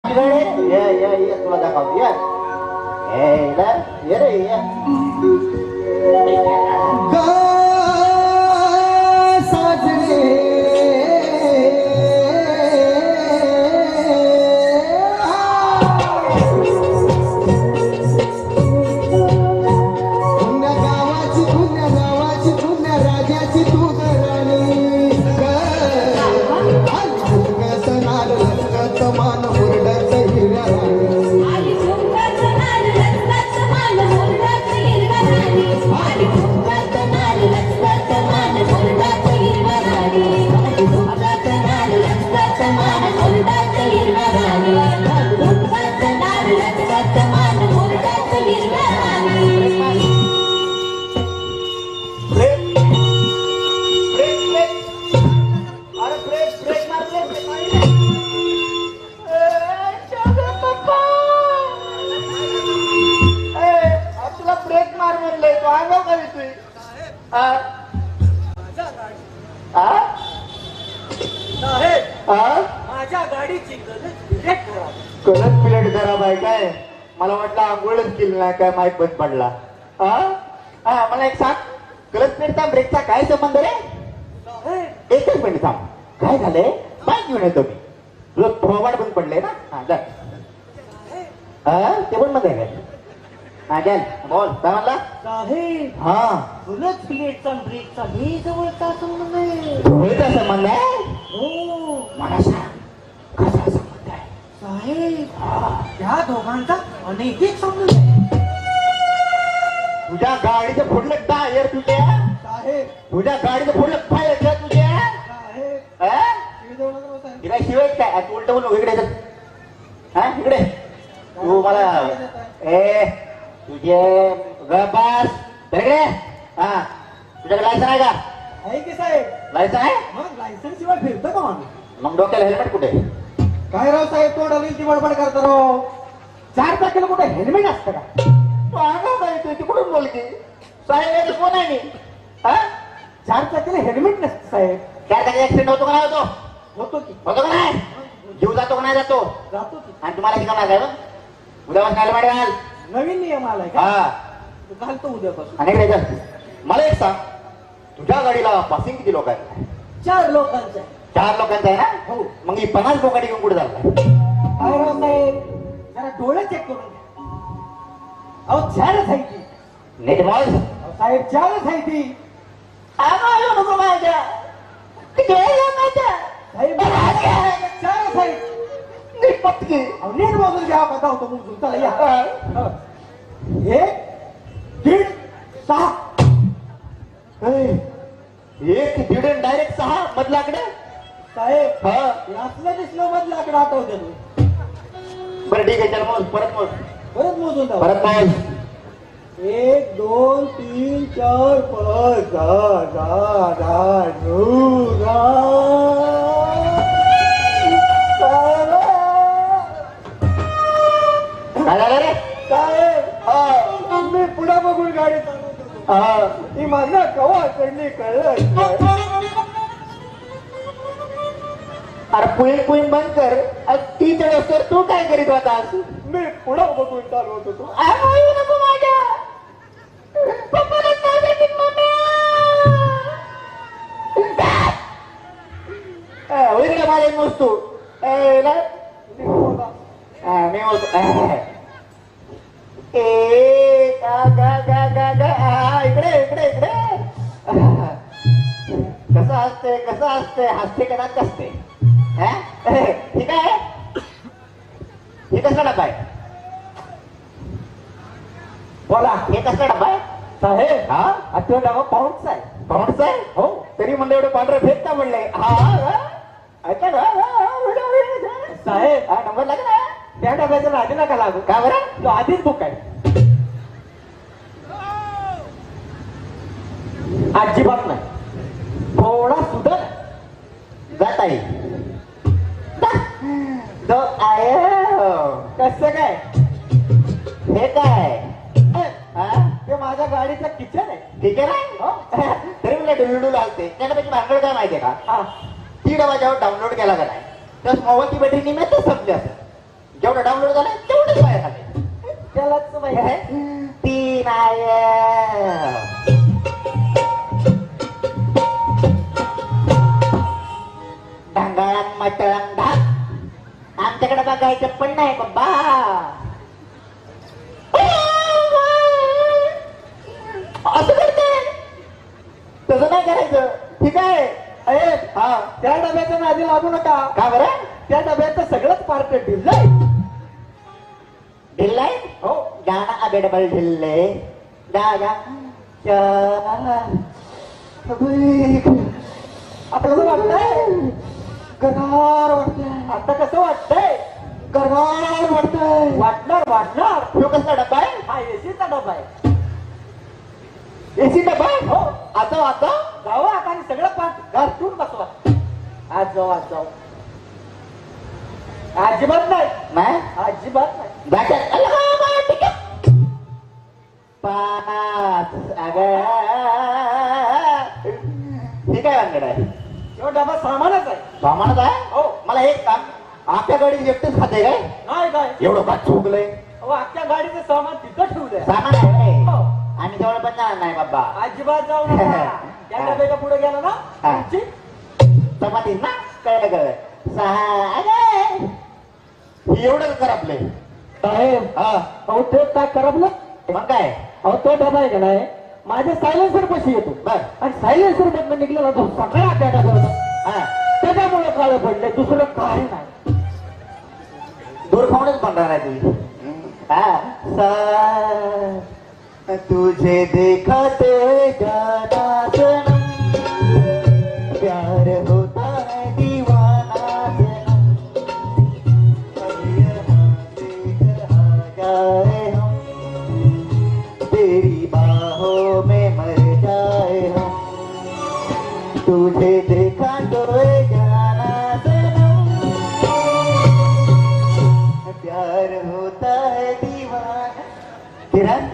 ये तुला दाखव ये रे ये माझ्या गाडीची कलच प्लेट खराब आहे काय? मला वाटलं आंघोळच केली नाही काय माहीत बंद पडला. मला एक सांग, कलच प्लेटचा ब्रेकचा काय संबंध रे? एकच मिनिट थांब, काय झालंय बाईक घेऊन येतो मी. तुझं थोबाड बंद पडलंय ना? ते पण बंद आहे काय? चल बोल काय म्हणला साहेब? कलच प्लेटचा ब्रेकचा मी जवळचा संबंध आहे. जवळचा संबंध आहे? हो. मला सांग कसा संबंध आहे? साहेब, त्या दोघांचा अनैतिक संबंध आहे. तुझ्या गाडीचं फोडलं टायर तुझ्या? साहेब, तुझ्या गाडीचं फोडलं टायर तुझ्या? साहेब, तिला शिवाय काय तू उलट बोलू इकडे इकडे तू मला तुझे गबास इकडे. तुझ्याकडे लायसन आहे का? आहे की साहेब? लायसन आहे? मग लायसन्स शिवाय फिरतं का माणूस? मग डोक्याला हेल्मेट कुठे? काय राव साहेब, तोंडाला ती बडबड करता राव. 4 तारखेला कुठे हेल्मेट असतं का? तिकडून बोल की साहेब कोण आहे मी? 4 तारखेला हेल्मेट नसतं साहेब. काय त्याचा ऍक्सिडेंट होतो का नाही होतो? होतो की. होतो का नाही? जीव जातो का नाही जातो? जातो की. आणि तुम्हाला शिकवणार काय बघ? उद्यापासून हेल्मेट घाल. नवीन नियम आलाय का? घालतो उद्यापासून. आणि इकडे मला एक सांग, तुझ्या गाडीला पासिंग किती लोक आहेत? 4 लोकांचं. 4 लोकांचं आहे ना? हो. मग ही 50 लोकांनी घेऊन कुठे झालं? काय राव साहेब, जरा डोळे चेक करून घ्या. अहो 4च आहे ती. नीट मॉल साहेब 4च आहे ती. नको माझ्या किती माझ्या साहेब 4च आहे. नीट पटकी अहो नीट मोजून घ्या. बघा होतो मोजून. चला या. 1, 1.5, 6. 1, 1.5 डायरेक्ट 6 मधलाकडे. साहेब असलं दिसलं मधलं आकडे आठवते तुम्ही. बरं ठीक आहे, चल मोज परत मोज. परत मोजून द्या. परत मोज. 1, 2, 3, 4, 5, 6, 7, 8, 9, 10. काय झालं रे? साहेब मी पुढे बघून गाडी चालवत होतो. ती माझ्या कवा चढली कळलं. अरे पुईन पुईन बंद कर. ती चढवतर तू काय करीत होतास? मी पुढे बघून चालवत होतो. नको माझ्या पप्पाला सांगितलं मम्मी माझ्या मोजतो. मी मोजतो. इकडे इकडे इकडे. कसं असते हसते का नाक असते? ठीक आहे. हे कसला डबा आहे? बोला, हे कसला डबा आहे? साहेब तो डबा पाऊंडचा आहे. पाऊंडचा आहे? हो. तरी म्हणलं एवढं पांढरं फेक का म्हणलंय? साहेब नंबर लागला. त्या डब्याचा आधी नका लागू. का बरं? तो आधीच बुक आहे. अजिबात नाही. थोडा सुधर जात आहे. कसं काय? हे काय? ते माझ्या गाडीचं किचन आहे. ठीक आहे ना? तरी मला डुलडुल आलते. त्याच्यापैकी भांडवल काय माहितीये का? ती डबा जेव्हा डाउनलोड केला का नाही तर मोबाईलची बॅटरी निम्यातच संपली असं. जेवढं डाउनलोड झालं तेवढंच बाहेर आले. त्यालाच माहिती आहे. ती नाही ढंगाळात मटळंग ढाक आमच्याकडे बघायचं पण नाही बाबा. असं करते तसं नाही करायचं. ठीक आहे. अरे हा त्या डब्याच्या नादी लागू नका. का बरं त्या डब्याचं सगळंच पार्ट ढिल्लंय. ढिल्लाय हो गाणं अबेडबल ढिल्ले गा गा आता कसं वाटतंय? गरार वाटतंय. आता कसं वाटतंय? गरार वाटतंय. वाटणार. तो कसला डब्बा आहे? हा एसीचा डबा आहे. एसी डब्बा आहे? हो आता आता जावा आता आणि सगळं पाठ घासून बसवा. आज जाऊ अजिबात नाही. नाही अजिबात नाही. जातात. अल्लाह, ठीक आहे. पाच अगं ठीक आहे. वांगड आहे तो डबा सामानच आहे. सामानच आहे. हो मला एक काम आपल्या गाडीत एकटेच खाते काय नाही काय एवढं का चुकलंय. अहो, अख्ख्या गाडीचं सामान तिथं ठेवलंय. सामान आहे हो. आणि जवळ पण जाणार नाही बाबा. अजिबात जाऊ नका. त्या डब्याच्या पुढे गेला ना हा. तुमची चपाती ना कळलं सहा अगं ही एवढं कर आपले. साहेब हा अहो ते काय करपलं. मग काय अहो तो डबा आहे का नाही माझ्या सायलेन्सर पाशी येतो. बर आणि सायलेन्सर मधनं निघलेला तो सगळा त्या डब्यावर हा त्याच्यामुळे काळं पडलंय. दुसरं काय नाही. दूर खाऊनच बनणार आहे तुम्ही. हा तुझे देखा ते जाना सनम प्यार होता है दीवाना सनम यहाँ जाए हम तेरी बाहों में मर जाए हम तुझे देखा तो जाना सनम प्यार होता है दीवाना. Kiran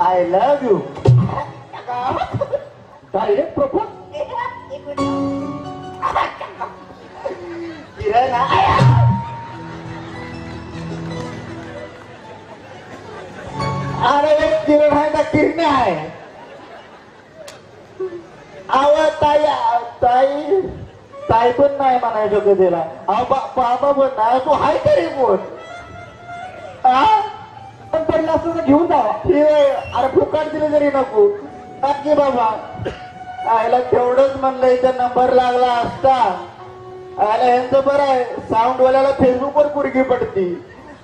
I love you. Direct propose. Kiran अरे किरण आहे का किरणे आहे. ताई ताई ताई पण नाही म्हणायचं कधीला. बाबा पण नाही. तू हाय तरी कोण पण पडलं असतं तर घेऊन जावा. अरे फुकट दिले जरी नको नक्की बाबा. आयला तेवढंच म्हणलं इथं नंबर लागला असता. आयला यांचं बरं आहे. साऊंड वाल्याला फेसबुकवर पुरगी पडती.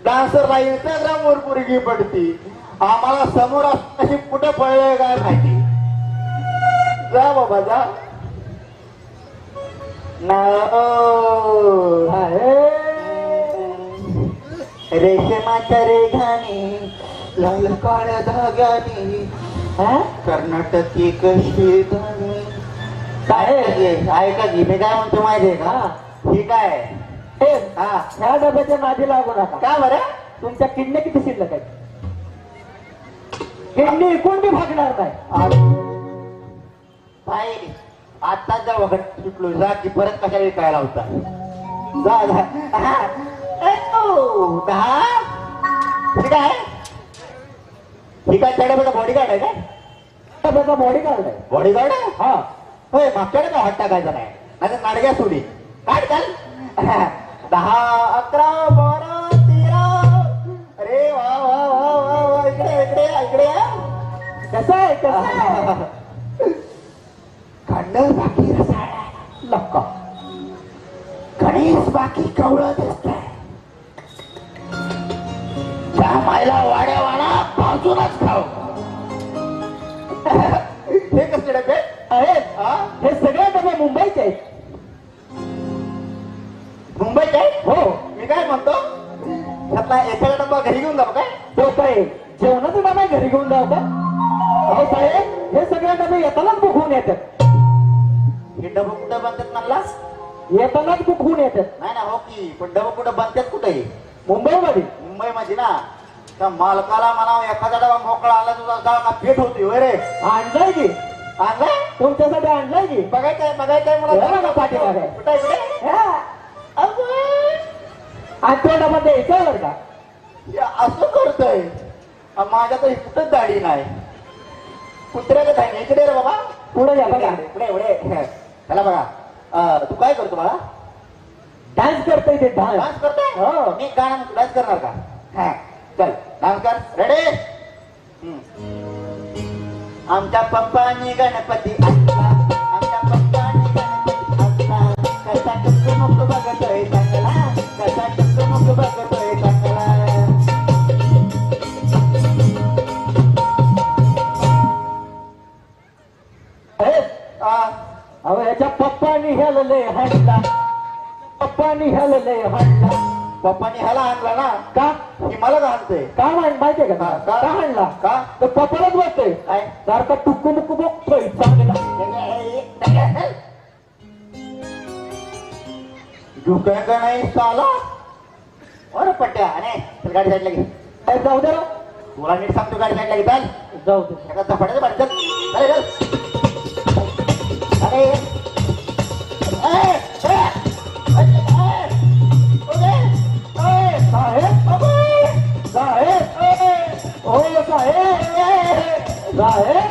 डान्सरला इंस्टाग्राम वर पुरगी पडती. आम्हाला समोर अशी कुठं पडलंय काय माहिती. जा बाबा जा. रेशमाच्या रेघाने लाल काळ्या धाग्याने कर्नाटकी कशी गाणी. काय ऐका की मी काय म्हणतो माहितीये का. ठीक आहे. हा ह्या डब्याच्या नादी लागू नका. का बरं तुमच्या किडनी किती शिल्लक आहे. किडनी इकून बी भागणार नाही. भाई आता जा वगैरे सुटलो. जा की परत कशा विकायला होता. जा जा. दहा ठीक आहे. ठीक आहे. त्या बॉडीगार्ड आहे काय. डब्याचा बॉडीगार्ड आहे. बॉडीगार्ड आहे. हा होय मागच्याकडे काय हात टाकायचा नाही. नाही नाडग्या सोडी काढ चाल. 10, 11, 12, 13. अरे वा वा वा वा वा. इकडे इकडे इकडे. कसं आहे कसं आहे. खंड बाकी रसाळा लक्का गणेश बाकी कवळत असत. त्या मायला वाड्या वाडा बाजूनच खाऊ. हे कसले डबे आहेत. हे सगळे डबे मुंबईचे आहेत. मुंबईचे आहेत. हो मी काय म्हणतो त्यातला एखादा डब्बा घरी घेऊन जाऊ काय. तो काय जेवणाचा डबा घरी घेऊन जाऊ का. अहो साहेब हे सगळे डबे येतानाच बुक होऊन येतात. हे डबं कुठं बनतात म्हणलास. येतानाच बुक होऊन येतात. नाही ना हो की पण डबं कुठं बनतात कुठे. मुंबईमध्ये. मुंबईमध्ये ना त्या मालकाला म्हणावं एखादा डबा मोकळा आला तुझा जागा भेट होती होय रे. आणलाय की आणलाय तुमच्यासाठी आणलाय की. बघायचंय बघायचंय हे बघा मला पाठीमागे. कुठं इकडे. हा. आठवड्यामध्ये यायचं बरं का? हे असं करतोय माझ्या तरी कुठंच दाढी नाही कुत्र्याला काय इकडे रे बाबा पुढे या बघा. पुढे पुढे चला बघा तू काय करतो मला डान्स करतोय ते डान्स. डान्स करतोय हो. मी गाणं डान्स करणार का हा चल डान्स कर रेडी आमच्या पप्पानी गणपती आणला आमच्या पप्पानी गणपती आणला कसा टुकमुक बघतोय चांगला कसा टुकमुक बघतोय चांगला अहो याच्या पप्पानी ह्याला लय हाणला. पप्पानी ह्याला लय हाणला. पप्पानी ह्याला आणला ना का? की मला का आणतोय का माहितीये का? का? का हाणला? का? तर पप्पालाच वाटतंय काय सारखा टुक्कू मुक्कू बघतोय चांगला. झुकाय का नाही साला अरे पट्ट्या अरे चल गाडी साईडला घे काय जाऊ दे राव. तुला नीट सांगतो गाडी साईडला घे चल जाऊ दे. एका झपाट्याचं पाणी चल अरे चल अरे साहेब साहेब ओ साहेब साहेब